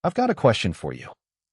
I've got a question for you.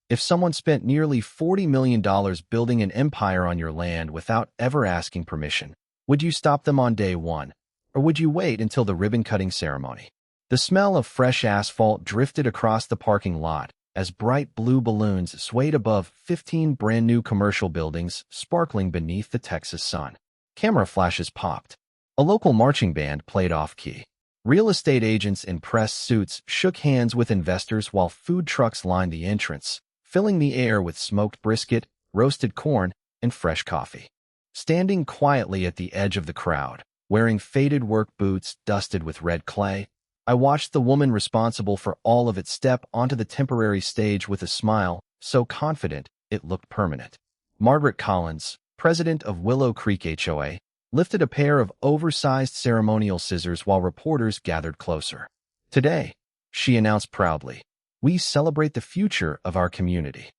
If someone spent nearly $40 million building an empire on your land without ever asking permission, would you stop them on day one, or would you wait until the ribbon-cutting ceremony? The smell of fresh asphalt drifted across the parking lot as bright blue balloons swayed above 15 brand-new commercial buildings sparkling beneath the Texas sun. Camera flashes popped. A local marching band played off-key. Real estate agents in press suits shook hands with investors while food trucks lined the entrance, filling the air with smoked brisket, roasted corn, and fresh coffee. Standing quietly at the edge of the crowd, wearing faded work boots dusted with red clay, I watched the woman responsible for all of it step onto the temporary stage with a smile so confident it looked permanent. Margaret Collins, president of Willow Creek HOA, lifted a pair of oversized ceremonial scissors while reporters gathered closer. "Today," she announced proudly, "we celebrate the future of our community."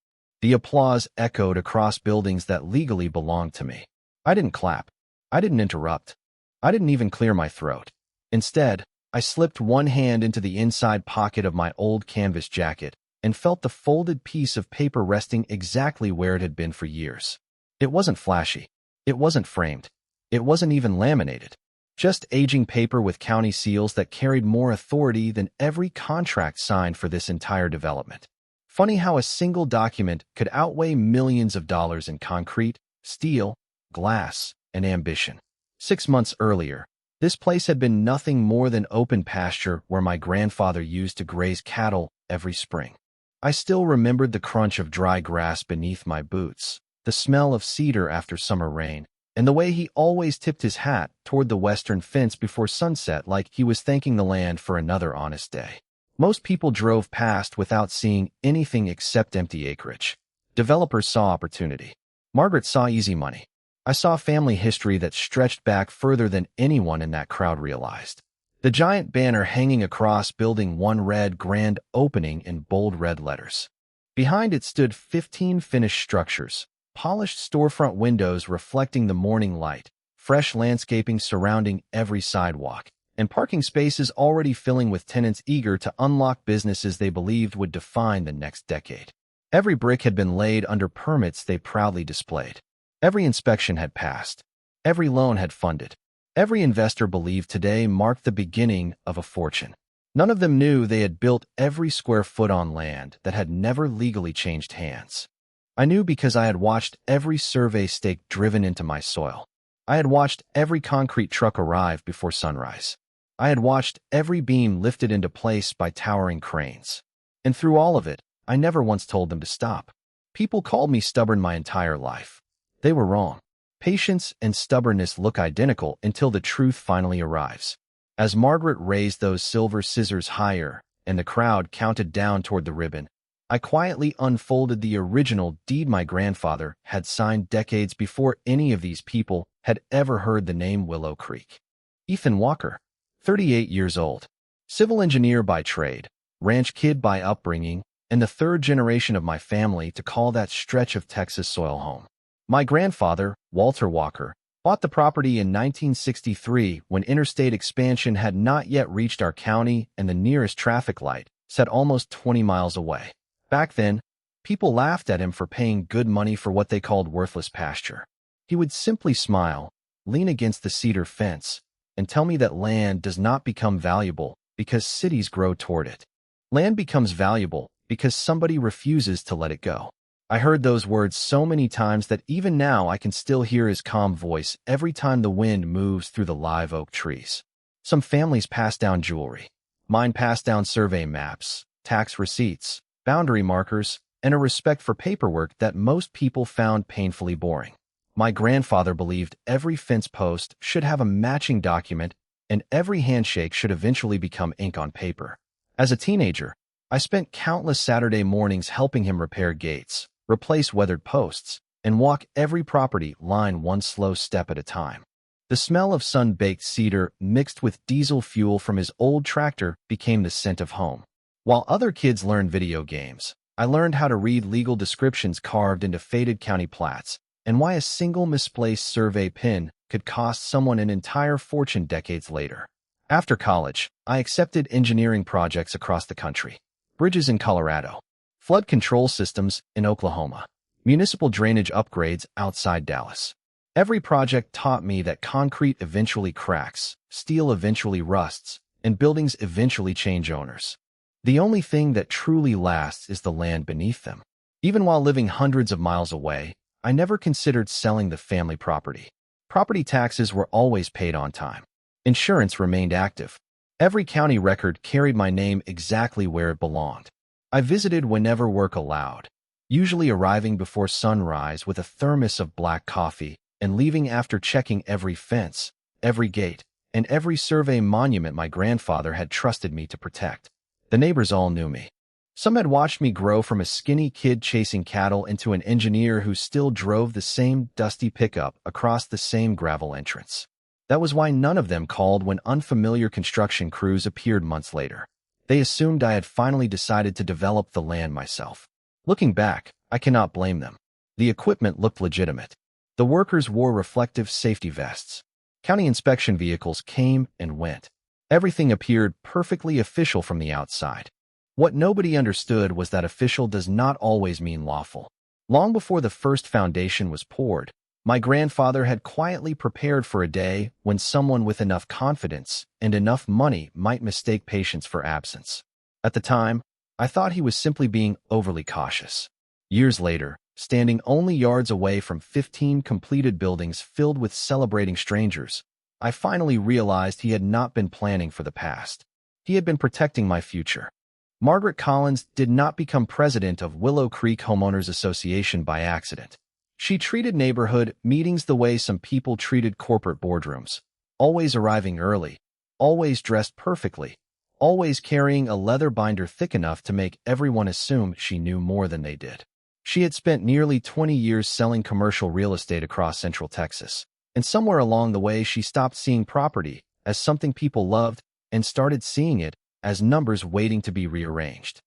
The applause echoed across buildings that legally belonged to me. I didn't clap. I didn't interrupt. I didn't even clear my throat. Instead, I slipped one hand into the inside pocket of my old canvas jacket and felt the folded piece of paper resting exactly where it had been for years. It wasn't flashy. It wasn't framed. It wasn't even laminated. Just aging paper with county seals that carried more authority than every contract signed for this entire development. Funny how a single document could outweigh millions of dollars in concrete, steel, glass, and ambition. 6 months earlier, this place had been nothing more than open pasture where my grandfather used to graze cattle every spring. I still remembered the crunch of dry grass beneath my boots, the smell of cedar after summer rain, and the way he always tipped his hat toward the western fence before sunset like he was thanking the land for another honest day. Most people drove past without seeing anything except empty acreage. Developers saw opportunity. Margaret saw easy money. I saw family history that stretched back further than anyone in that crowd realized. The giant banner hanging across Building 1 read "Grand Opening" in bold red letters. Behind it stood 15 finished structures, polished storefront windows reflecting the morning light, fresh landscaping surrounding every sidewalk, and parking spaces already filling with tenants eager to unlock businesses they believed would define the next decade. Every brick had been laid under permits they proudly displayed. Every inspection had passed. Every loan had funded. Every investor believed today marked the beginning of a fortune. None of them knew they had built every square foot on land that had never legally changed hands. I knew because I had watched every survey stake driven into my soil. I had watched every concrete truck arrive before sunrise. I had watched every beam lifted into place by towering cranes. And through all of it, I never once told them to stop. People called me stubborn my entire life. They were wrong. Patience and stubbornness look identical until the truth finally arrives. As Margaret raised those silver scissors higher and the crowd counted down toward the ribbon, I quietly unfolded the original deed my grandfather had signed decades before any of these people had ever heard the name Willow Creek. Ethan Walker, 38 years old, civil engineer by trade, ranch kid by upbringing, and the third generation of my family to call that stretch of Texas soil home. My grandfather, Walter Walker, bought the property in 1963 when interstate expansion had not yet reached our county and the nearest traffic light sat almost 20 miles away. Back then, people laughed at him for paying good money for what they called worthless pasture. He would simply smile, lean against the cedar fence, and tell me that land does not become valuable because cities grow toward it. Land becomes valuable because somebody refuses to let it go. I heard those words so many times that even now I can still hear his calm voice every time the wind moves through the live oak trees. Some families pass down jewelry. Mine passed down survey maps, tax receipts, boundary markers, and a respect for paperwork that most people found painfully boring. My grandfather believed every fence post should have a matching document and every handshake should eventually become ink on paper. As a teenager, I spent countless Saturday mornings helping him repair gates, replace weathered posts, and walk every property line one slow step at a time. The smell of sun-baked cedar mixed with diesel fuel from his old tractor became the scent of home. While other kids learned video games, I learned how to read legal descriptions carved into faded county plats and why a single misplaced survey pin could cost someone an entire fortune decades later. After college, I accepted engineering projects across the country. bridges in Colorado, flood control systems in Oklahoma, municipal drainage upgrades outside Dallas. Every project taught me that concrete eventually cracks, steel eventually rusts, and buildings eventually change owners. The only thing that truly lasts is the land beneath them. Even while living hundreds of miles away, I never considered selling the family property. Property taxes were always paid on time. Insurance remained active. Every county record carried my name exactly where it belonged. I visited whenever work allowed, usually arriving before sunrise with a thermos of black coffee and leaving after checking every fence, every gate, and every survey monument my grandfather had trusted me to protect. The neighbors all knew me. Some had watched me grow from a skinny kid chasing cattle into an engineer who still drove the same dusty pickup across the same gravel entrance. That was why none of them called when unfamiliar construction crews appeared months later. They assumed I had finally decided to develop the land myself. Looking back, I cannot blame them. The equipment looked legitimate. The workers wore reflective safety vests. County inspection vehicles came and went. Everything appeared perfectly official from the outside. What nobody understood was that official does not always mean lawful. Long before the first foundation was poured, my grandfather had quietly prepared for a day when someone with enough confidence and enough money might mistake patience for absence. At the time, I thought he was simply being overly cautious. Years later, standing only yards away from 15 completed buildings filled with celebrating strangers, I finally realized he had not been planning for the past. He had been protecting my future. Margaret Collins did not become president of Willow Creek Homeowners Association by accident. She treated neighborhood meetings the way some people treated corporate boardrooms, always arriving early, always dressed perfectly, always carrying a leather binder thick enough to make everyone assume she knew more than they did. She had spent nearly 20 years selling commercial real estate across Central Texas, and somewhere along the way she stopped seeing property as something people loved and started seeing it as numbers waiting to be rearranged.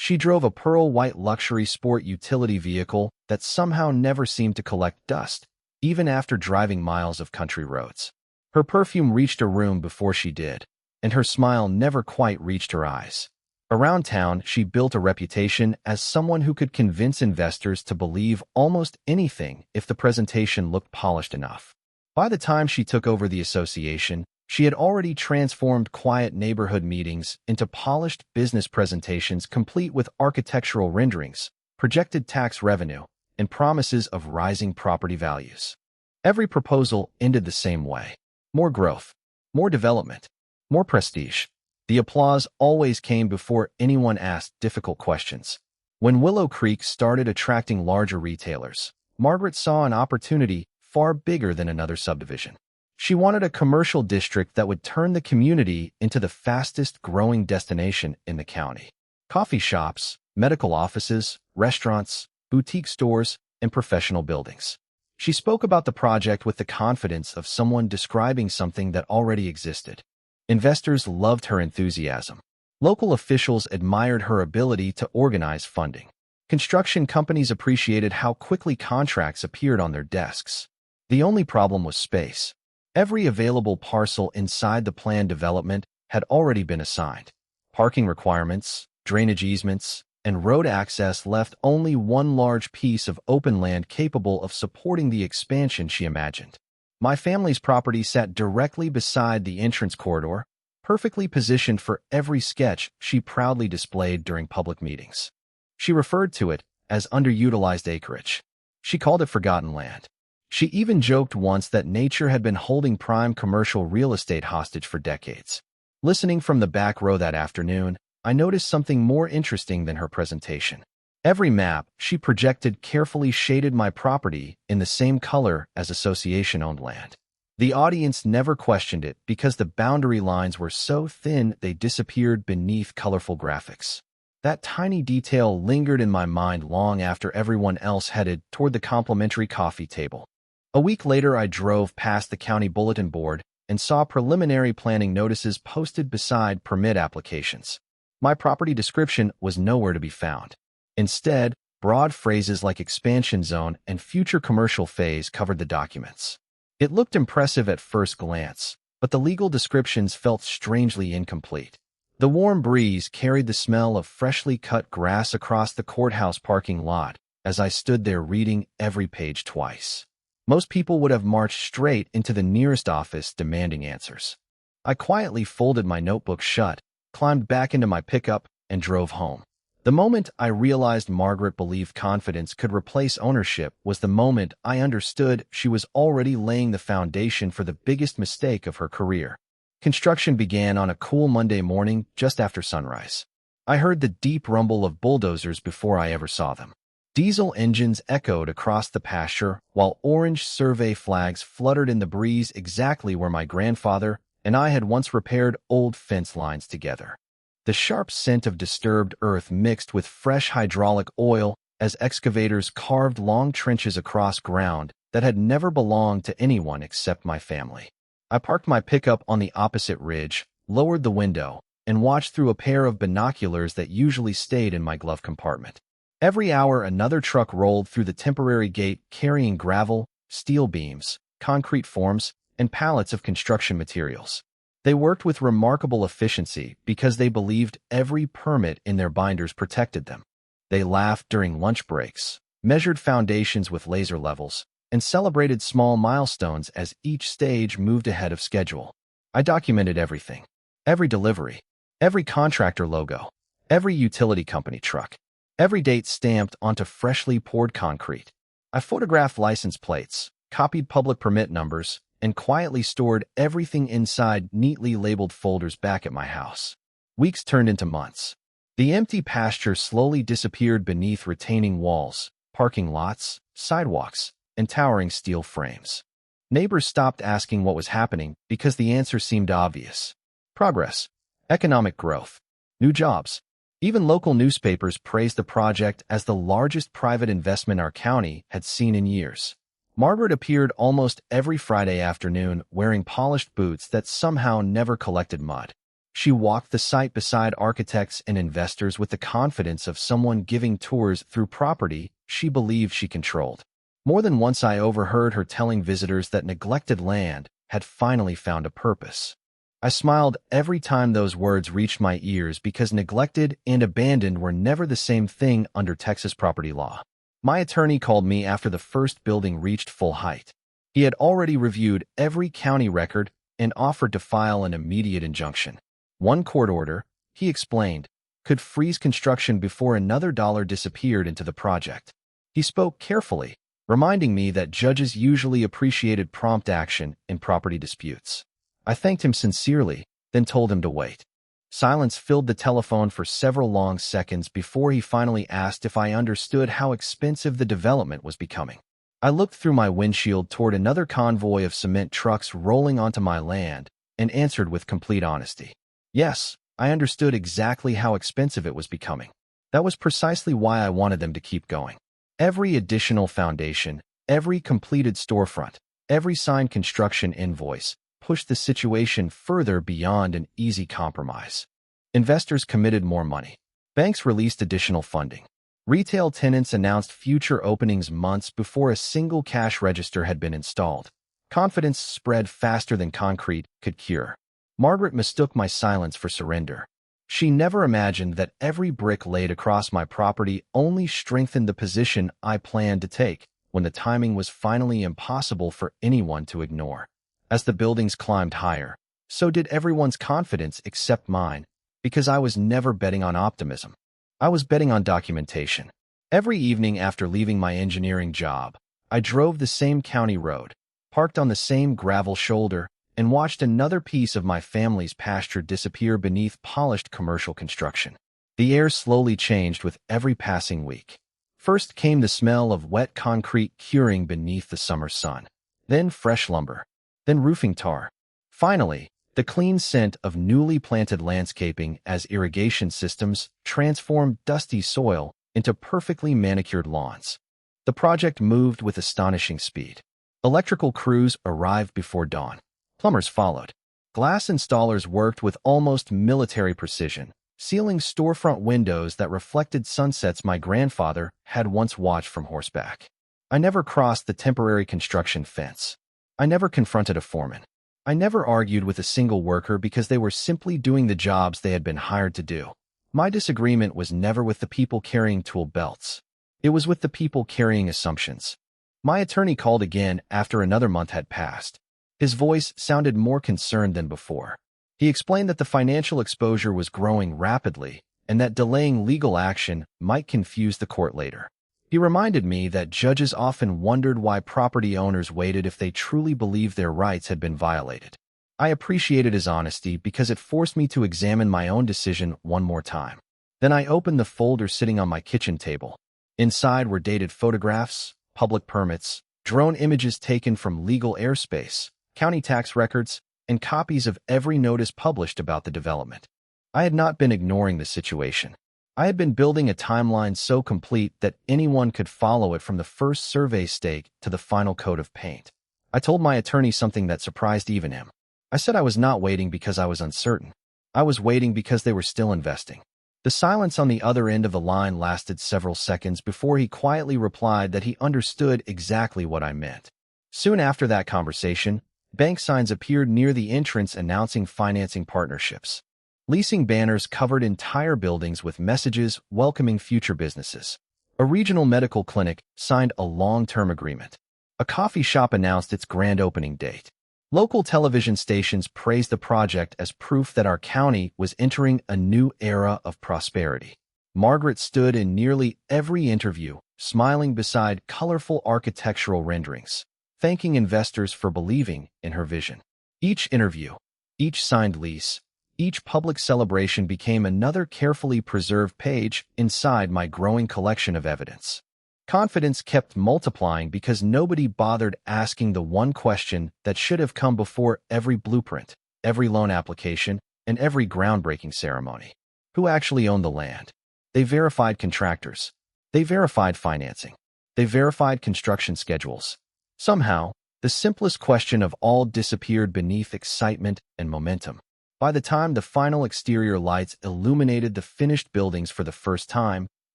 She drove a pearl-white luxury sport utility vehicle that somehow never seemed to collect dust, even after driving miles of country roads. Her perfume reached a room before she did, and her smile never quite reached her eyes. Around town, she built a reputation as someone who could convince investors to believe almost anything if the presentation looked polished enough. By the time she took over the association, she had already transformed quiet neighborhood meetings into polished business presentations complete with architectural renderings, projected tax revenue, and promises of rising property values. Every proposal ended the same way. More growth, more development, more prestige. The applause always came before anyone asked difficult questions. When Willow Creek started attracting larger retailers, Margaret saw an opportunity far bigger than another subdivision. She wanted a commercial district that would turn the community into the fastest-growing destination in the county. Coffee shops, medical offices, restaurants, boutique stores, and professional buildings. She spoke about the project with the confidence of someone describing something that already existed. Investors loved her enthusiasm. Local officials admired her ability to organize funding. Construction companies appreciated how quickly contracts appeared on their desks. The only problem was space. Every available parcel inside the planned development had already been assigned. Parking requirements, drainage easements, and road access left only one large piece of open land capable of supporting the expansion she imagined. My family's property sat directly beside the entrance corridor, perfectly positioned for every sketch she proudly displayed during public meetings. She referred to it as underutilized acreage. She called it forgotten land. She even joked once that nature had been holding prime commercial real estate hostage for decades. Listening from the back row that afternoon, I noticed something more interesting than her presentation. Every map she projected carefully shaded my property in the same color as association-owned land. The audience never questioned it because the boundary lines were so thin they disappeared beneath colorful graphics. That tiny detail lingered in my mind long after everyone else headed toward the complimentary coffee table. A week later, I drove past the county bulletin board and saw preliminary planning notices posted beside permit applications. My property description was nowhere to be found. Instead, broad phrases like expansion zone and future commercial phase covered the documents. It looked impressive at first glance, but the legal descriptions felt strangely incomplete. The warm breeze carried the smell of freshly cut grass across the courthouse parking lot as I stood there reading every page twice. Most people would have marched straight into the nearest office demanding answers. I quietly folded my notebook shut, climbed back into my pickup, and drove home. The moment I realized Margaret believed confidence could replace ownership was the moment I understood she was already laying the foundation for the biggest mistake of her career. Construction began on a cool Monday morning just after sunrise. I heard the deep rumble of bulldozers before I ever saw them. Diesel engines echoed across the pasture, while orange survey flags fluttered in the breeze exactly where my grandfather and I had once repaired old fence lines together. The sharp scent of disturbed earth mixed with fresh hydraulic oil as excavators carved long trenches across ground that had never belonged to anyone except my family. I parked my pickup on the opposite ridge, lowered the window, and watched through a pair of binoculars that usually stayed in my glove compartment. Every hour, another truck rolled through the temporary gate carrying gravel, steel beams, concrete forms, and pallets of construction materials. They worked with remarkable efficiency because they believed every permit in their binders protected them. They laughed during lunch breaks, measured foundations with laser levels, and celebrated small milestones as each stage moved ahead of schedule. I documented everything. Every delivery, every contractor logo, every utility company truck, every date stamped onto freshly poured concrete. I photographed license plates, copied public permit numbers, and quietly stored everything inside neatly labeled folders back at my house. Weeks turned into months. The empty pasture slowly disappeared beneath retaining walls, parking lots, sidewalks, and towering steel frames. Neighbors stopped asking what was happening because the answer seemed obvious. Progress, economic growth, new jobs. Even local newspapers praised the project as the largest private investment our county had seen in years. Margaret appeared almost every Friday afternoon wearing polished boots that somehow never collected mud. She walked the site beside architects and investors with the confidence of someone giving tours through property she believed she controlled. More than once I overheard her telling visitors that neglected land had finally found a purpose. I smiled every time those words reached my ears because neglected and abandoned were never the same thing under Texas property law. My attorney called me after the first building reached full height. He had already reviewed every county record and offered to file an immediate injunction. One court order, he explained, could freeze construction before another dollar disappeared into the project. He spoke carefully, reminding me that judges usually appreciated prompt action in property disputes. I thanked him sincerely, then told him to wait. Silence filled the telephone for several long seconds before he finally asked if I understood how expensive the development was becoming. I looked through my windshield toward another convoy of cement trucks rolling onto my land and answered with complete honesty. Yes, I understood exactly how expensive it was becoming. That was precisely why I wanted them to keep going. Every additional foundation, every completed storefront, every signed construction invoice pushed the situation further beyond an easy compromise. Investors committed more money. Banks released additional funding. Retail tenants announced future openings months before a single cash register had been installed. Confidence spread faster than concrete could cure. Margaret mistook my silence for surrender. She never imagined that every brick laid across my property only strengthened the position I planned to take when the timing was finally impossible for anyone to ignore. As the buildings climbed higher, so did everyone's confidence except mine, because I was never betting on optimism. I was betting on documentation. Every evening after leaving my engineering job, I drove the same county road, parked on the same gravel shoulder, and watched another piece of my family's pasture disappear beneath polished commercial construction. The air slowly changed with every passing week. First came the smell of wet concrete curing beneath the summer sun, then fresh lumber, then roofing tar. Finally, the clean scent of newly planted landscaping as irrigation systems transformed dusty soil into perfectly manicured lawns. The project moved with astonishing speed. Electrical crews arrived before dawn. Plumbers followed. Glass installers worked with almost military precision, sealing storefront windows that reflected sunsets my grandfather had once watched from horseback. I never crossed the temporary construction fence. I never confronted a foreman. I never argued with a single worker because they were simply doing the jobs they had been hired to do. My disagreement was never with the people carrying tool belts. It was with the people carrying assumptions. My attorney called again after another month had passed. His voice sounded more concerned than before. He explained that the financial exposure was growing rapidly and that delaying legal action might confuse the court later. He reminded me that judges often wondered why property owners waited if they truly believed their rights had been violated. I appreciated his honesty because it forced me to examine my own decision one more time. Then I opened the folder sitting on my kitchen table. Inside were dated photographs, public permits, drone images taken from legal airspace, county tax records, and copies of every notice published about the development. I had not been ignoring the situation. I had been building a timeline so complete that anyone could follow it from the first survey stake to the final coat of paint. I told my attorney something that surprised even him. I said I was not waiting because I was uncertain. I was waiting because they were still investing. The silence on the other end of the line lasted several seconds before he quietly replied that he understood exactly what I meant. Soon after that conversation, bank signs appeared near the entrance announcing financing partnerships. Leasing banners covered entire buildings with messages welcoming future businesses. A regional medical clinic signed a long-term agreement. A coffee shop announced its grand opening date. Local television stations praised the project as proof that our county was entering a new era of prosperity. Margaret stood in nearly every interview, smiling beside colorful architectural renderings, thanking investors for believing in her vision. Each interview, each signed lease, each public celebration became another carefully preserved page inside my growing collection of evidence. Confidence kept multiplying because nobody bothered asking the one question that should have come before every blueprint, every loan application, and every groundbreaking ceremony. Who actually owned the land? They verified contractors. They verified financing. They verified construction schedules. Somehow, the simplest question of all disappeared beneath excitement and momentum. By the time the final exterior lights illuminated the finished buildings for the first time,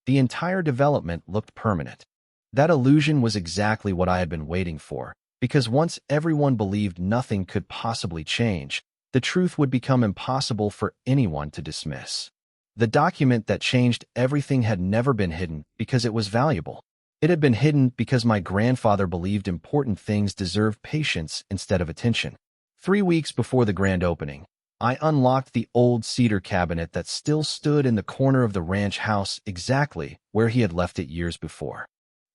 the entire development looked permanent. That illusion was exactly what I had been waiting for, because once everyone believed nothing could possibly change, the truth would become impossible for anyone to dismiss. The document that changed everything had never been hidden because it was valuable. It had been hidden because my grandfather believed important things deserved patience instead of attention. 3 weeks before the grand opening, I unlocked the old cedar cabinet that still stood in the corner of the ranch house exactly where he had left it years before.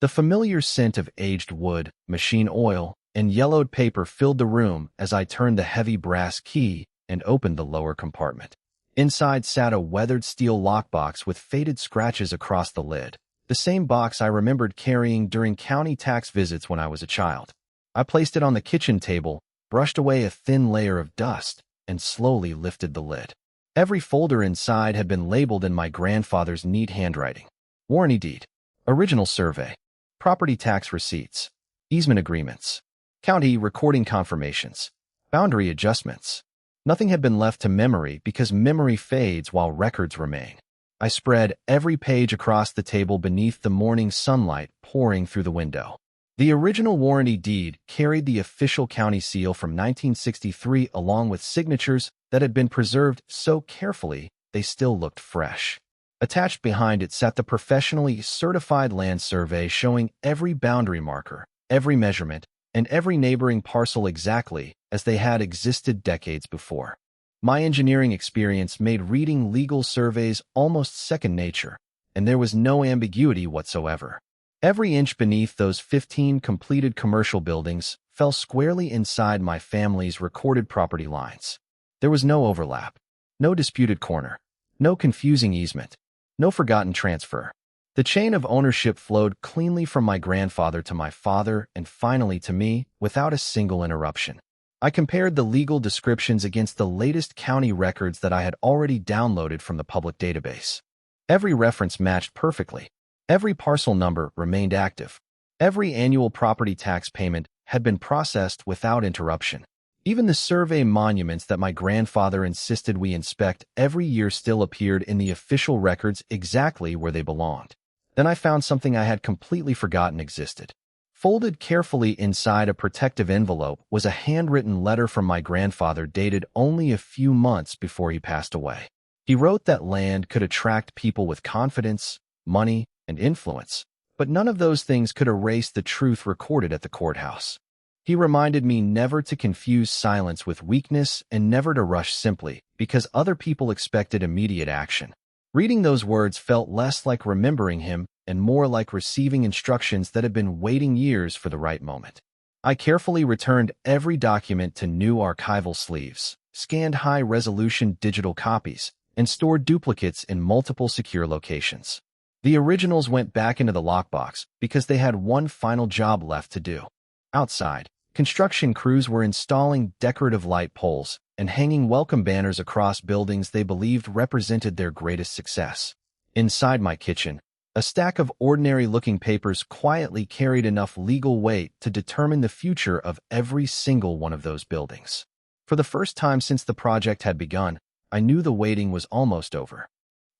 The familiar scent of aged wood, machine oil, and yellowed paper filled the room as I turned the heavy brass key and opened the lower compartment. Inside sat a weathered steel lockbox with faded scratches across the lid, the same box I remembered carrying during county tax visits when I was a child. I placed it on the kitchen table, brushed away a thin layer of dust, and slowly lifted the lid. Every folder inside had been labeled in my grandfather's neat handwriting. Warranty deed, original survey, property tax receipts, easement agreements, county recording confirmations, boundary adjustments. Nothing had been left to memory because memory fades while records remain. I spread every page across the table beneath the morning sunlight pouring through the window. The original warranty deed carried the official county seal from 1963 along with signatures that had been preserved so carefully they still looked fresh. Attached behind it sat the professionally certified land survey showing every boundary marker, every measurement, and every neighboring parcel exactly as they had existed decades before. My engineering experience made reading legal surveys almost second nature, and there was no ambiguity whatsoever. Every inch beneath those 15 completed commercial buildings fell squarely inside my family's recorded property lines. There was no overlap, no disputed corner, no confusing easement, no forgotten transfer. The chain of ownership flowed cleanly from my grandfather to my father and finally to me without a single interruption. I compared the legal descriptions against the latest county records that I had already downloaded from the public database. Every reference matched perfectly. Every parcel number remained active. Every annual property tax payment had been processed without interruption. Even the survey monuments that my grandfather insisted we inspect every year still appeared in the official records exactly where they belonged. Then I found something I had completely forgotten existed. Folded carefully inside a protective envelope was a handwritten letter from my grandfather dated only a few months before he passed away. He wrote that land could attract people with confidence, money, and influence, but none of those things could erase the truth recorded at the courthouse. He reminded me never to confuse silence with weakness and never to rush simply because other people expected immediate action. Reading those words felt less like remembering him and more like receiving instructions that had been waiting years for the right moment. I carefully returned every document to new archival sleeves, scanned high-resolution digital copies, and stored duplicates in multiple secure locations. The originals went back into the lockbox because they had one final job left to do. Outside, construction crews were installing decorative light poles and hanging welcome banners across buildings they believed represented their greatest success. Inside my kitchen, a stack of ordinary-looking papers quietly carried enough legal weight to determine the future of every single one of those buildings. For the first time since the project had begun, I knew the waiting was almost over.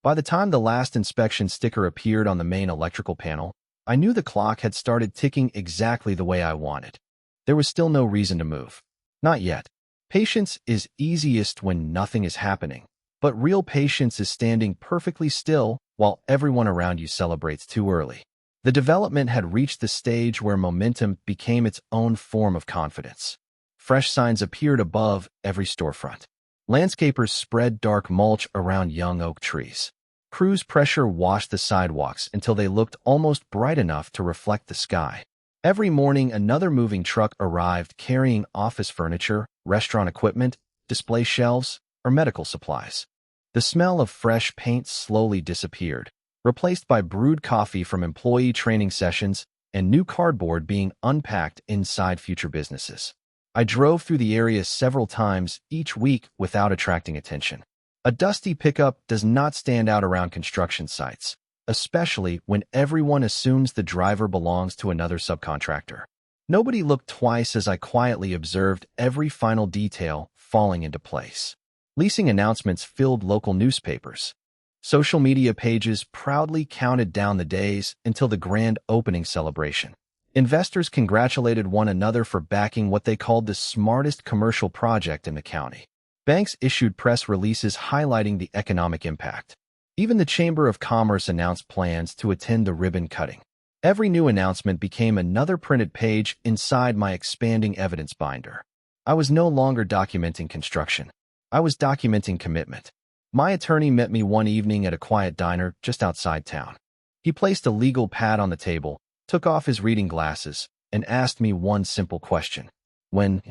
By the time the last inspection sticker appeared on the main electrical panel, I knew the clock had started ticking exactly the way I wanted. There was still no reason to move. Not yet. Patience is easiest when nothing is happening, but real patience is standing perfectly still while everyone around you celebrates too early. The development had reached the stage where momentum became its own form of confidence. Fresh signs appeared above every storefront. Landscapers spread dark mulch around young oak trees. Crews pressure washed the sidewalks until they looked almost bright enough to reflect the sky. Every morning, another moving truck arrived carrying office furniture, restaurant equipment, display shelves, or medical supplies. The smell of fresh paint slowly disappeared, replaced by brewed coffee from employee training sessions and new cardboard being unpacked inside future businesses. I drove through the area several times each week without attracting attention. A dusty pickup does not stand out around construction sites, especially when everyone assumes the driver belongs to another subcontractor. Nobody looked twice as I quietly observed every final detail falling into place. Leasing announcements filled local newspapers. Social media pages proudly counted down the days until the grand opening celebration. Investors congratulated one another for backing what they called the smartest commercial project in the county. Banks issued press releases highlighting the economic impact. Even the Chamber of Commerce announced plans to attend the ribbon cutting. Every new announcement became another printed page inside my expanding evidence binder. I was no longer documenting construction. I was documenting commitment. My attorney met me one evening at a quiet diner just outside town. He placed a legal pad on the table, took off his reading glasses, and asked me one simple question. When?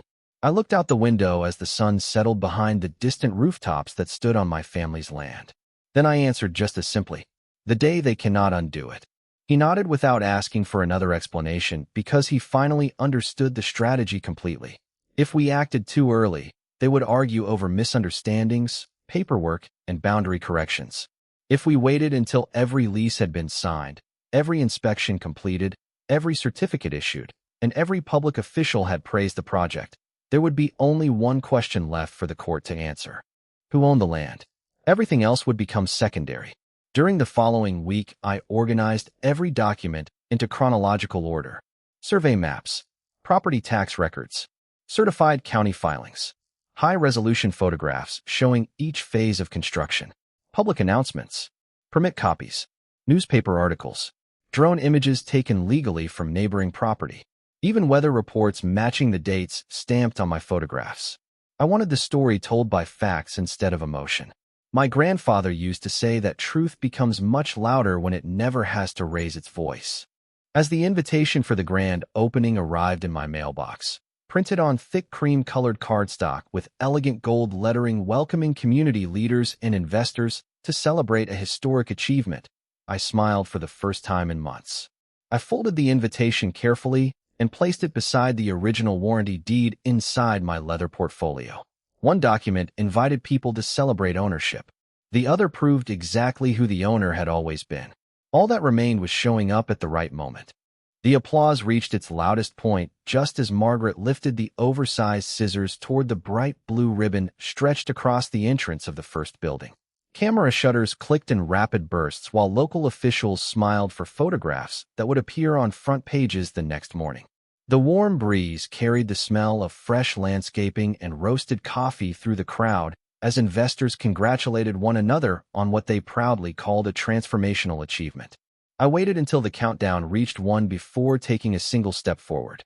I looked out the window as the sun settled behind the distant rooftops that stood on my family's land. Then I answered just as simply, the day they cannot undo it. He nodded without asking for another explanation because he finally understood the strategy completely. If we acted too early, they would argue over misunderstandings, paperwork, and boundary corrections. If we waited until every lease had been signed, every inspection completed, every certificate issued, and every public official had praised the project, there would be only one question left for the court to answer. Who owned the land? Everything else would become secondary. During the following week, I organized every document into chronological order. Survey maps, property tax records, certified county filings, high-resolution photographs showing each phase of construction, public announcements, permit copies, newspaper articles, drone images taken legally from neighboring property, even weather reports matching the dates stamped on my photographs. I wanted the story told by facts instead of emotion. My grandfather used to say that truth becomes much louder when it never has to raise its voice. As the invitation for the grand opening arrived in my mailbox, printed on thick cream-colored cardstock with elegant gold lettering welcoming community leaders and investors to celebrate a historic achievement, I smiled for the first time in months. I folded the invitation carefully and placed it beside the original warranty deed inside my leather portfolio. One document invited people to celebrate ownership. The other proved exactly who the owner had always been. All that remained was showing up at the right moment. The applause reached its loudest point just as Margaret lifted the oversized scissors toward the bright blue ribbon stretched across the entrance of the first building. Camera shutters clicked in rapid bursts while local officials smiled for photographs that would appear on front pages the next morning. The warm breeze carried the smell of fresh landscaping and roasted coffee through the crowd as investors congratulated one another on what they proudly called a transformational achievement. I waited until the countdown reached 1 before taking a single step forward.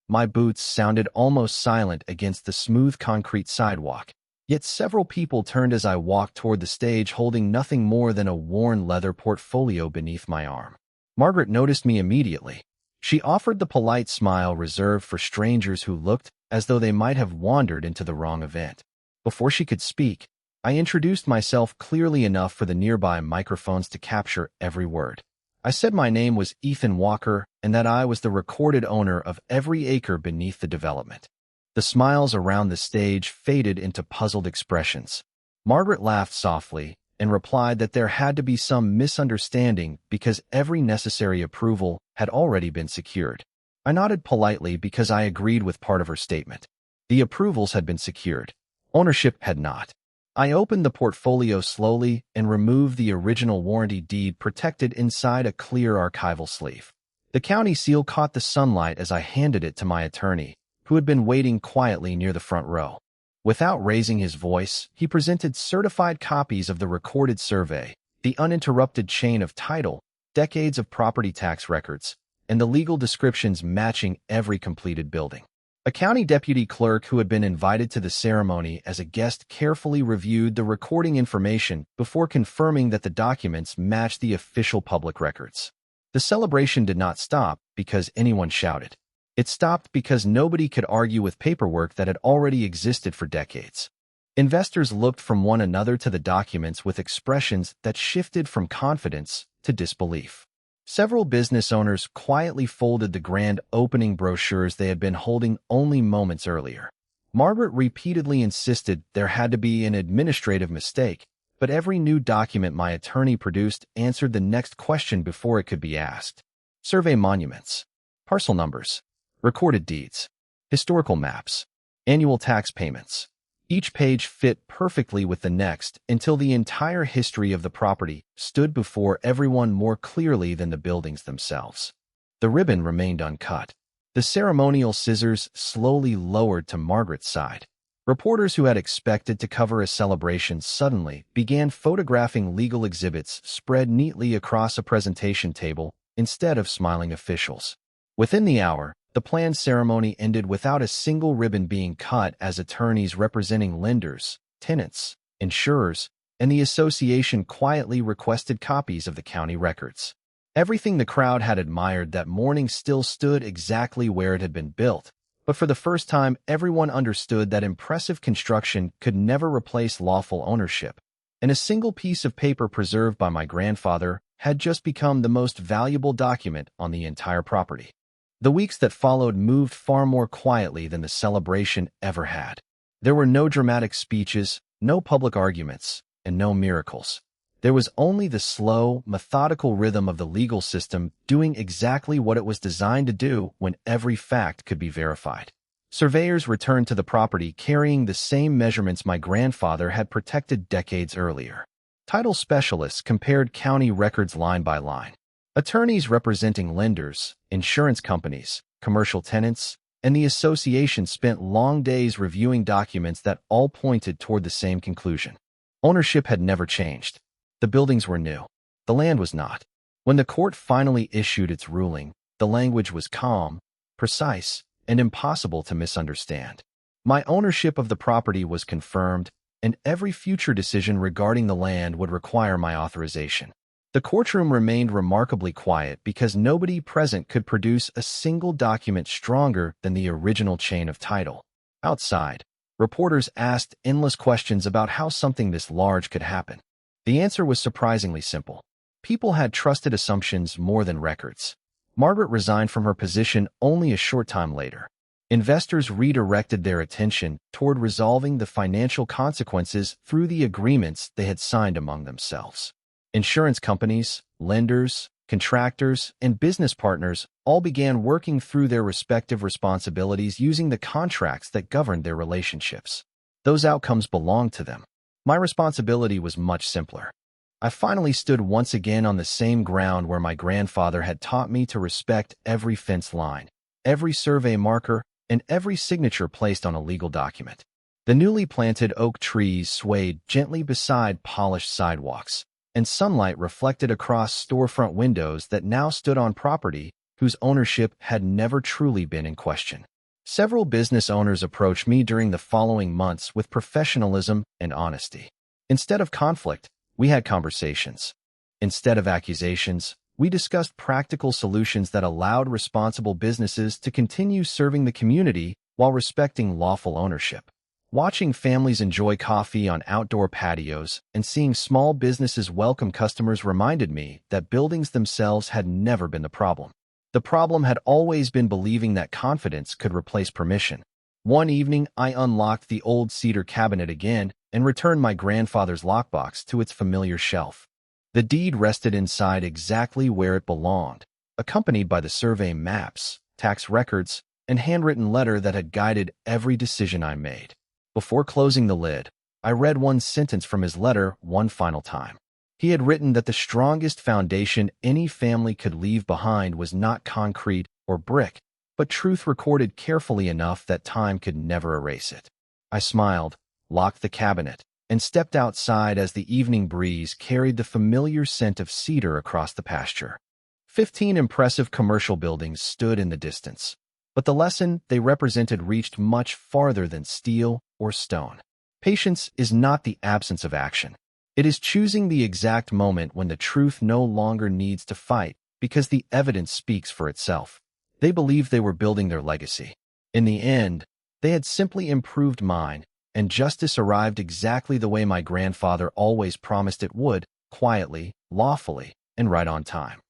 My boots sounded almost silent against the smooth concrete sidewalk, yet several people turned as I walked toward the stage holding nothing more than a worn leather portfolio beneath my arm. Margaret noticed me immediately. She offered the polite smile reserved for strangers who looked as though they might have wandered into the wrong event. Before she could speak, I introduced myself clearly enough for the nearby microphones to capture every word. I said my name was Ethan Walker and that I was the recorded owner of every acre beneath the development. The smiles around the stage faded into puzzled expressions. Margaret laughed softly and replied that there had to be some misunderstanding because every necessary approval had already been secured. I nodded politely because I agreed with part of her statement. The approvals had been secured. Ownership had not. I opened the portfolio slowly and removed the original warranty deed protected inside a clear archival sleeve. The county seal caught the sunlight as I handed it to my attorney, who had been waiting quietly near the front row. Without raising his voice, he presented certified copies of the recorded survey, the uninterrupted chain of title, decades of property tax records, and the legal descriptions matching every completed building. A county deputy clerk who had been invited to the ceremony as a guest carefully reviewed the recording information before confirming that the documents matched the official public records. The celebration did not stop because anyone shouted. It stopped because nobody could argue with paperwork that had already existed for decades. Investors looked from one another to the documents with expressions that shifted from confidence to disbelief. Several business owners quietly folded the grand opening brochures they had been holding only moments earlier. Margaret repeatedly insisted there had to be an administrative mistake, but every new document my attorney produced answered the next question before it could be asked. Survey monuments, parcel numbers, recorded deeds, historical maps, annual tax payments. Each page fit perfectly with the next until the entire history of the property stood before everyone more clearly than the buildings themselves. The ribbon remained uncut. The ceremonial scissors slowly lowered to Margaret's side. Reporters who had expected to cover a celebration suddenly began photographing legal exhibits spread neatly across a presentation table instead of smiling officials. Within the hour, the planned ceremony ended without a single ribbon being cut as attorneys representing lenders, tenants, insurers, and the association quietly requested copies of the county records. Everything the crowd had admired that morning still stood exactly where it had been built, but for the first time everyone understood that impressive construction could never replace lawful ownership, and a single piece of paper preserved by my grandfather had just become the most valuable document on the entire property. The weeks that followed moved far more quietly than the celebration ever had. There were no dramatic speeches, no public arguments, and no miracles. There was only the slow, methodical rhythm of the legal system doing exactly what it was designed to do when every fact could be verified. Surveyors returned to the property carrying the same measurements my grandfather had protected decades earlier. Title specialists compared county records line by line. Attorneys representing lenders, insurance companies, commercial tenants, and the association spent long days reviewing documents that all pointed toward the same conclusion. Ownership had never changed. The buildings were new. The land was not. When the court finally issued its ruling, the language was calm, precise, and impossible to misunderstand. My ownership of the property was confirmed, and every future decision regarding the land would require my authorization. The courtroom remained remarkably quiet because nobody present could produce a single document stronger than the original chain of title. Outside, reporters asked endless questions about how something this large could happen. The answer was surprisingly simple. People had trusted assumptions more than records. Margaret resigned from her position only a short time later. Investors redirected their attention toward resolving the financial consequences through the agreements they had signed among themselves. Insurance companies, lenders, contractors, and business partners all began working through their respective responsibilities using the contracts that governed their relationships. Those outcomes belonged to them. My responsibility was much simpler. I finally stood once again on the same ground where my grandfather had taught me to respect every fence line, every survey marker, and every signature placed on a legal document. The newly planted oak trees swayed gently beside polished sidewalks, and sunlight reflected across storefront windows that now stood on property whose ownership had never truly been in question. Several business owners approached me during the following months with professionalism and honesty. Instead of conflict, we had conversations. Instead of accusations, we discussed practical solutions that allowed responsible businesses to continue serving the community while respecting lawful ownership. Watching families enjoy coffee on outdoor patios and seeing small businesses welcome customers reminded me that buildings themselves had never been the problem. The problem had always been believing that confidence could replace permission. One evening, I unlocked the old cedar cabinet again and returned my grandfather's lockbox to its familiar shelf. The deed rested inside exactly where it belonged, accompanied by the survey maps, tax records, and handwritten letter that had guided every decision I made. Before closing the lid, I read one sentence from his letter one final time. He had written that the strongest foundation any family could leave behind was not concrete or brick, but truth recorded carefully enough that time could never erase it. I smiled, locked the cabinet, and stepped outside as the evening breeze carried the familiar scent of cedar across the pasture. 15 impressive commercial buildings stood in the distance, but the lesson they represented reached much farther than steel or stone. Patience is not the absence of action. It is choosing the exact moment when the truth no longer needs to fight because the evidence speaks for itself. They believed they were building their legacy. In the end, they had simply improved mine, and justice arrived exactly the way my grandfather always promised it would, quietly, lawfully, and right on time.